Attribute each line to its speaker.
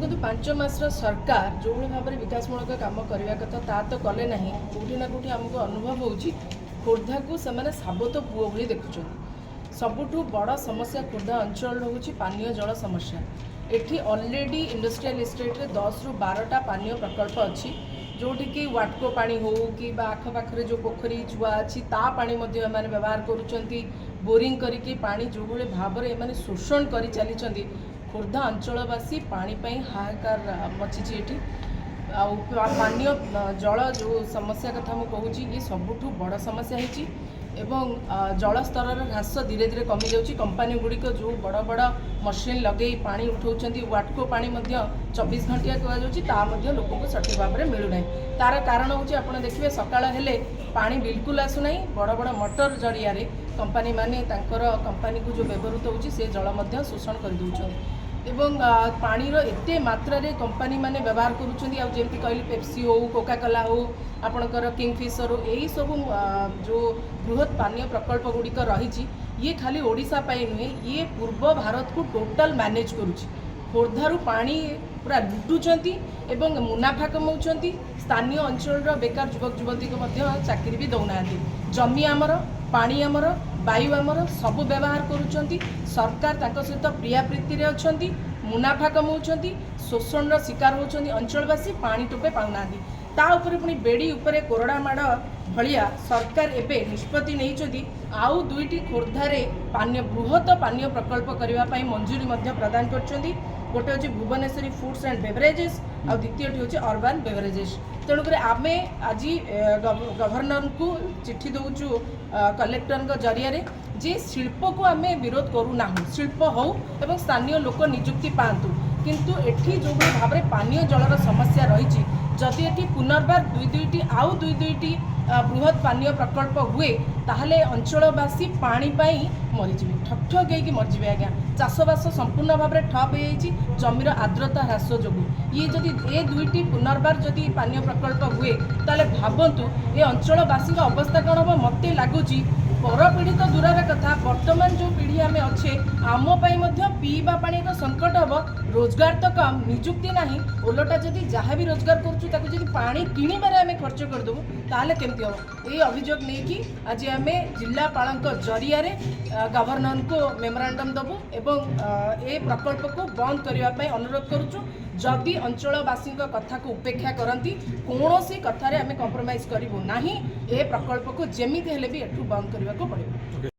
Speaker 1: देखो 5 मासर सरकार जो भाव में विकासमूलक काम करने कथा ता तो कले ना कौटि ना कौटि आमको अनुभव हो खोर्धा को से साबत पुओ भली देखुं। सबुठु बड़ समस्या खोर्धा अंचल हूँ पानीय जल समस्या। एठी ऑलरेडी इंडस्ट्रियल एस्टेट रे 10 रु 12टा पानीय प्रकल्प अच्छी जोटी कि वाटको पानी हो कि आखपाखे जो पोखरी चुआ अच्छी ता पानी व्यवहार करुँच बोरिंग करके पानी जो भाई भाव में शोषण कर चली खोर्धा अंचलवासी पानी हाहाकार मची ये पानीय जल जो समस्या कथा मुझे कहूँ ये सबुठु बड़ समस्या है एवं जल स्तर ह्रास धीरे धीरे कमी जाऊँगी। कंपानी गुड़िक जो बड़ बड़ मशीन लगे पानी उठाऊँ वाटको पानी 24 घंटिया कहुँ लोक को सठिक भाव में मिलूना। तार कारण हूँ आप देखिए सकाळ हेले पानी बिल्कुल आसुना बड़ बड़ मोटर जरिया कंपानी माने कंपानी को जो व्यवहृत होची से जल शोषण कर दउछन एवं पानीर एते मात्रा रे कंपानी माने व्यवहार करुँच जमी कहली पेप्सी हो कोका कोला हो आपणकर किंगफिशर हो यही सब जो बृहत पानीय प्रकल्प गुड़िक रही ये खाली ओडिशा पाई नुहे ये पूर्व भारत को टोटाल मैनेज करुँच। खोर्धारू पानी पूरा लुटुंट एवं मुनाफा कमाउंट स्थानीय अंचल बेकार युवक युवती को चाकरी भी दौना जमी आमर पानी आमर वायु आमर सब व्यवहार करुँच। सरकार सहित प्रिया प्रीति रे अछंती मुनाफा कमाउंट शोषण शिकार होती अंचलवासी पानी टोपे पाऊना ता उपरे पुणी बेड़ी उपरे कोरडा माड़ भलिया सरकार एबे निष्पत्ति नहीं आउ दुईटी खोर्धारे पानीय बृहत पानीय प्रकल्प करने मंजूरी प्रदान कर गोटे हूँ भुवनेश्वरी फूड्स एंड बेवरेजेस और द्वितीयटी हूँ अर्बान बेवरेजेस। तेणुकर आम आज गवर्नर को चिट्ठी दौचु कलेक्टर जरिया जे शिल्प को आम विरोध करूना शिल्प हो एवं स्थानीय लोक निजुक्ति पातु किंतु एठी जो भाव में पानीय जलर समस्या रही जदि एटी पुनर्बार दुईटी आउ दुईटी बृहत पानीय प्रकल्प हुए ताहले अंचलवासी पानी पाई मरीजी ठक ठक हो मरीजे। आज्ञा चाषबास संपूर्ण भाव में ठप हो जमीर आर्द्रता ह्रास जो ये जदि ए दुईटी पुनर्बार जदि पानीय प्रकल्प हुए ताले भावतु ये अंचलवासी अवस्था कौन हम मत लगुच परपीढ़ी तो दूर कथा वर्तमान जो पीढ़ी आम अच्छे आम पीवा पानी एक संकट हम रोजगार तो कम निजुक्ति ना ओलटा जदि जहाँ भी रोजगार करुँ पानी किणवे आम खर्च करदेबू ताहले केमती हम ये अभियोग नहीं आज आम जिलापाल जरिया गवर्नर को मेमोरांडम दबू एवं ए प्रकल्प को बंद करने अनुरोध करुचु। जदि अंचलवासी कथा को उपेक्षा करती कौन सी कथार आम कंप्रोमाइज करूँ ना ए प्रकल्प को जमी हेले भी एठू बंद करने को पड़े।